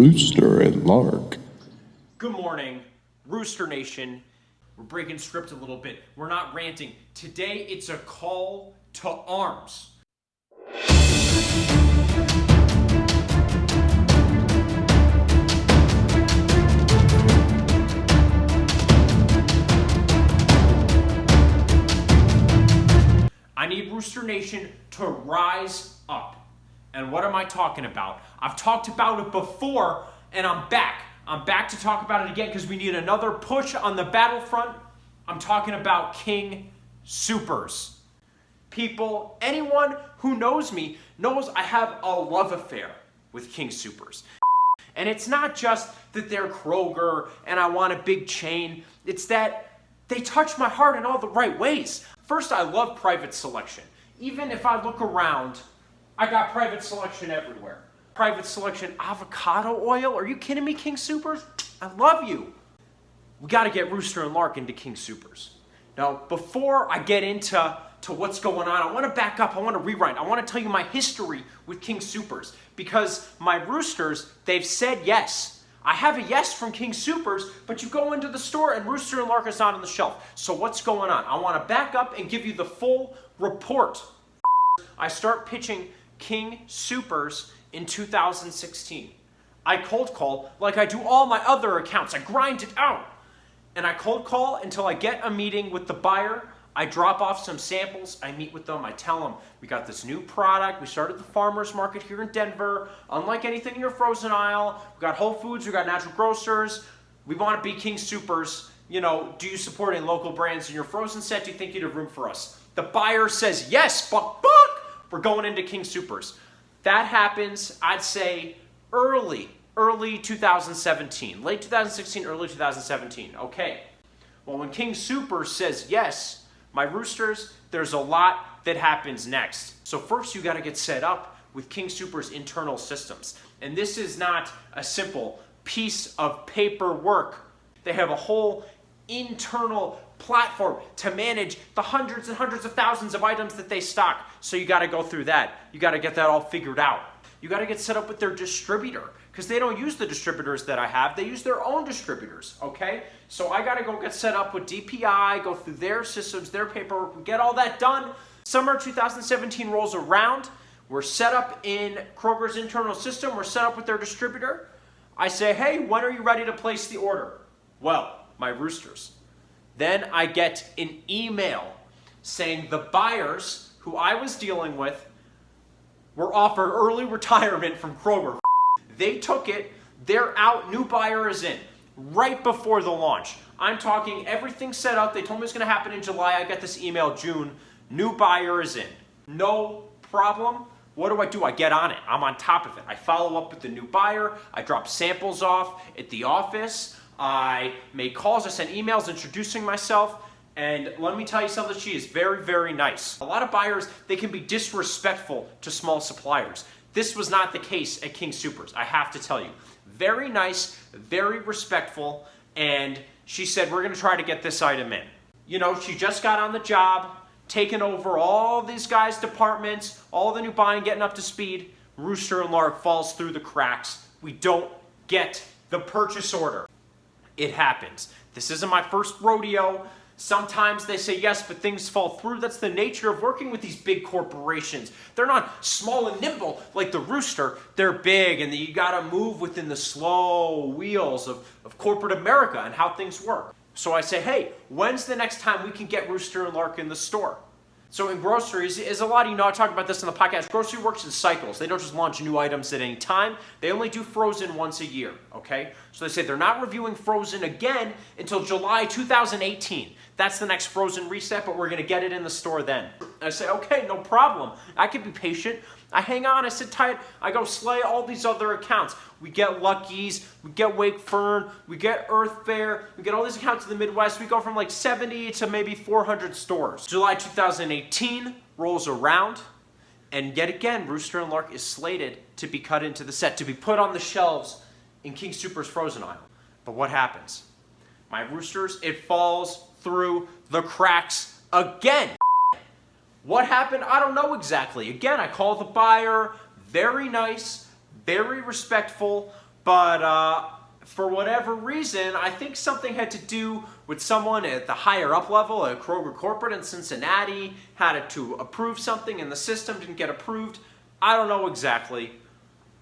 Rooster and Lark. Good morning, Rooster Nation. We're breaking script a little bit. We're not ranting. Today, it's a call to arms. I need Rooster Nation to rise up. And what am I talking about? I've talked about it before, and I'm back. I'm back to talk about it again because we need another push on the battlefront. I'm talking about King Soopers. People, anyone who knows me knows I have a love affair with King Soopers. And it's not just that they're Kroger and I want a big chain. It's that they touch my heart in all the right ways. First, I love private selection. Even if I look around, I got private selection everywhere. Private selection avocado oil? Are you kidding me, King Soopers? I love you. We got to get Rooster and Lark into King Soopers. Now, before I get into what's going on, I want to back up. I want to rewind. I want to tell you my history with King Soopers because my roosters, they've said yes. I have a yes from King Soopers, but you go into the store and Rooster and Lark is not on the shelf. So what's going on? I want to back up and give you the full report. I start pitching King Soopers in 2016. I cold call like I do all my other accounts. I grind it out. And I cold call until I get a meeting with the buyer. I drop off some samples. I meet with them. I tell them, we got this new product. We started the farmer's market here in Denver. Unlike anything in your frozen aisle, we got Whole Foods, we got natural grocers. We want to be King Soopers. You know, do you support any local brands in your frozen set? Do you think you'd have room for us? The buyer says, yes, buck. We're going into King Soopers. That happens, I'd say, early 2017. Late 2016, early 2017. Okay. Well, when King Soopers says yes, my roosters, there's a lot that happens next. So first, you got to get set up with King Soopers' internal systems. And this is not a simple piece of paperwork. They have a whole internal platform to manage the hundreds and hundreds of thousands of items that they stock. So you got to go through that. You got to get that all figured out. You got to get set up with their distributor because they don't use the distributors that I have. They use their own distributors, okay? So I got to go get set up with DPI, go through their systems, their paperwork, get all that done. Summer 2017 rolls around. We're set up in Kroger's internal system. We're set up with their distributor. I say, hey, when are you ready to place the order? Well, my roosters. Then I get an email saying the buyers who I was dealing with were offered early retirement from Kroger. They took it, they're out, new buyer is in, right before the launch. I'm talking everything set up. They told me it's going to happen in July. I got this email June, new buyer is in. No problem. What do? I get on it. I'm on top of it. I follow up with the new buyer. I drop samples off at the office. I made calls, I sent emails introducing myself, and let me tell you something, she is very, very nice. A lot of buyers, they can be disrespectful to small suppliers. This was not the case at King Soopers, I have to tell you. Very nice, very respectful, and she said, we're gonna try to get this item in. You know, she just got on the job, taking over all these guys' departments, all the new buying, getting up to speed. Rooster and Lark falls through the cracks. We don't get the purchase order. It happens. This isn't my first rodeo. Sometimes they say yes, but things fall through. That's the nature of working with these big corporations. They're not small and nimble like the Rooster. They're big, and you gotta move within the slow wheels of corporate America and how things work. So I say, hey, when's the next time we can get Rooster and Lark in the store? So in groceries, is a lot of you know, I talk about this in the podcast, grocery works in cycles. They don't just launch new items at any time. They only do frozen once a year, okay? So they say they're not reviewing frozen again until July 2018. That's the next frozen reset, but we're gonna get it in the store then. I say, okay, no problem. I can be patient. I hang on, I sit tight, I go slay all these other accounts. We get Lucky's, we get Wake Fern, we get Earth Fare, we get all these accounts in the Midwest. We go from like 70 to maybe 400 stores. July 2018 rolls around, and yet again, Rooster and Lark is slated to be cut into the set, to be put on the shelves in King Soopers' frozen aisle. But what happens? My roosters, it falls through the cracks again. What happened? I don't know exactly. Again, I call the buyer, very nice, very respectful. But for whatever reason, I think something had to do with someone at the higher up level at Kroger Corporate in Cincinnati had to approve something and the system didn't get approved. I don't know exactly.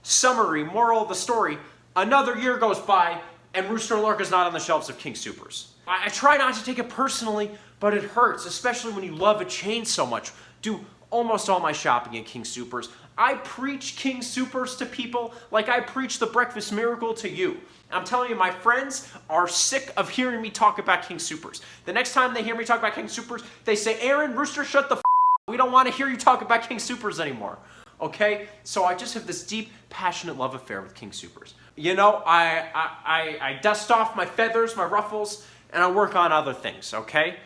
Summary, moral of the story, another year goes by and Rooster Lark is not on the shelves of King Soopers. I try not to take it personally, but it hurts, especially when you love a chain so much. Do almost all my shopping at King Soopers. I preach King Soopers to people like I preach the breakfast miracle to you. I'm telling you, my friends are sick of hearing me talk about King Soopers. The next time they hear me talk about King Soopers, they say, Aaron, Rooster, shut the f***. We don't want to hear you talk about King Soopers anymore. Okay? So I just have this deep, passionate love affair with King Soopers. You know, I dust off my feathers, my ruffles, and I work on other things, okay?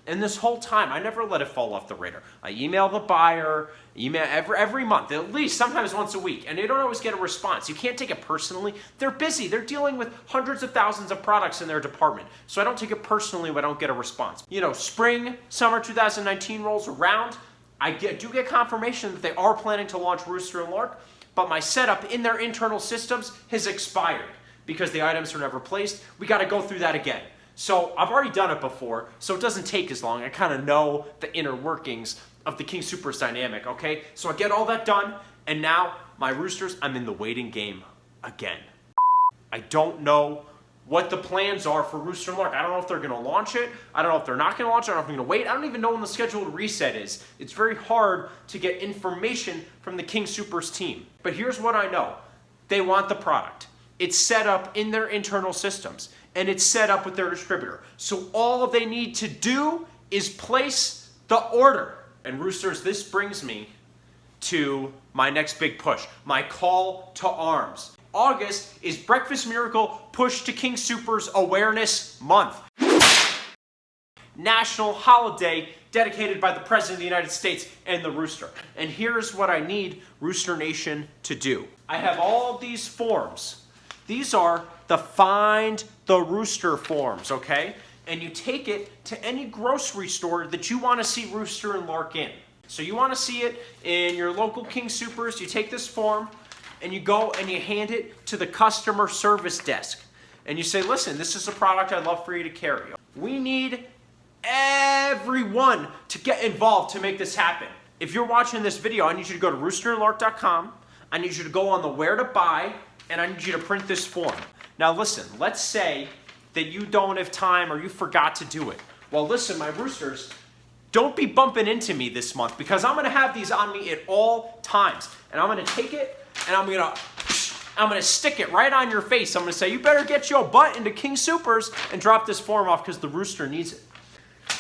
And this whole time, I never let it fall off the radar. I email the buyer, every month, at least, sometimes once a week, and they don't always get a response. You can't take it personally. They're busy. They're dealing with hundreds of thousands of products in their department. So I don't take it personally when I don't get a response. You know, spring, summer 2019 rolls around. I do get confirmation that they are planning to launch Rooster Lark, but my setup in their internal systems has expired because the items are never placed. We got to go through that again. So I've already done it before, so it doesn't take as long. I kind of know the inner workings of the King Soopers dynamic, okay? So I get all that done, and now my roosters, I'm in the waiting game again. I don't know what the plans are for Rooster Lark. I don't know if they're going to launch it. I don't know if they're not going to launch it. I don't know if they're going to wait. I don't even know when the scheduled reset is. It's very hard to get information from the King Soopers team. But here's what I know. They want the product. It's set up in their internal systems, and it's set up with their distributor. So all they need to do is place the order. And Roosters, this brings me to my next big push, my call to arms. August is Breakfast Miracle Push to King Soopers Awareness Month. National holiday dedicated by the President of the United States and the Rooster. And here's what I need Rooster Nation to do. I have all of these forms. These are the Find the Rooster forms, okay? And you take it to any grocery store that you want to see Rooster and Lark in. So you want to see it in your local King Soopers, you take this form and you go and you hand it to the customer service desk. And you say, listen, this is a product I'd love for you to carry. We need everyone to get involved to make this happen. If you're watching this video, I need you to go to roosterlark.com. I need you to go on the where to buy, and I need you to print this form. Now listen, let's say that you don't have time or you forgot to do it. Well, listen, my roosters, don't be bumping into me this month because I'm going to have these on me at all times. And I'm going to take it and I'm going to stick it right on your face. I'm going to say, you better get your butt into King Soopers and drop this form off because the Rooster needs it.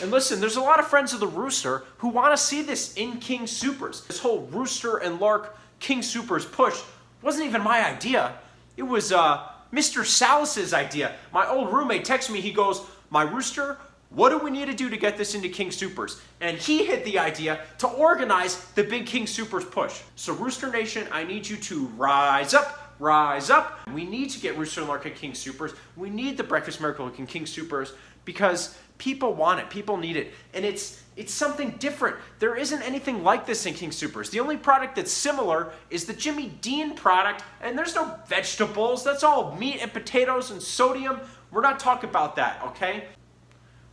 And listen, there's a lot of friends of the Rooster who want to see this in King Soopers. This whole Rooster and Lark King Soopers push wasn't even my idea. It was Mr. Salas's idea. My old roommate texted me, he goes, my Rooster, what do we need to do to get this into King Soopers? And he had the idea to organize the big King Soopers push. So Rooster Nation, I need you to rise up, rise up. We need to get Rooster Lark at King Soopers. We need the Breakfast Miracle at King Soopers because people want it, people need it, and it's something different. There isn't anything like this in King Soopers. The only product that's similar is the Jimmy Dean product, and there's no vegetables. That's all meat and potatoes and sodium. We're not talking about that, okay?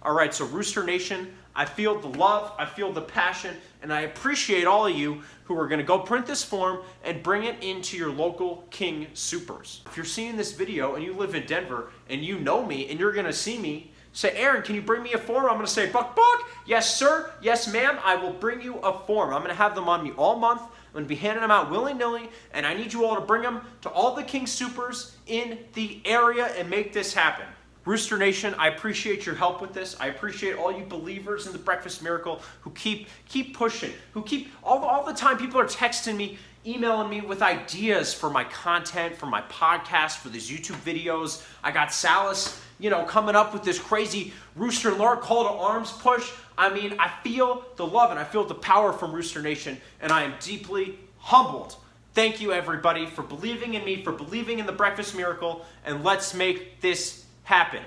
All right, so Rooster Nation, I feel the love, I feel the passion, and I appreciate all of you who are going to go print this form and bring it into your local King Soopers. If you're seeing this video and you live in Denver and you know me and you're going to see me, say, Aaron, can you bring me a form? I'm going to say, Buck, yes, sir, yes, ma'am, I will bring you a form. I'm going to have them on me all month. I'm going to be handing them out willy-nilly, and I need you all to bring them to all the King Soopers in the area and make this happen. Rooster Nation, I appreciate your help with this. I appreciate all you believers in the Breakfast Miracle who keep pushing, who keep, all the time people are texting me, emailing me with ideas for my content, for my podcast, for these YouTube videos. I got Salas, coming up with this crazy Rooster Lark call to arms push. I mean, I feel the love and I feel the power from Rooster Nation, and I am deeply humbled. Thank you, everybody, for believing in me, for believing in the Breakfast Miracle, and let's make this happen.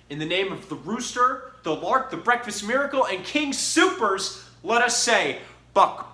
In the name of the Rooster, the Lark, the Breakfast Miracle, and King Soopers, let us say, Buck,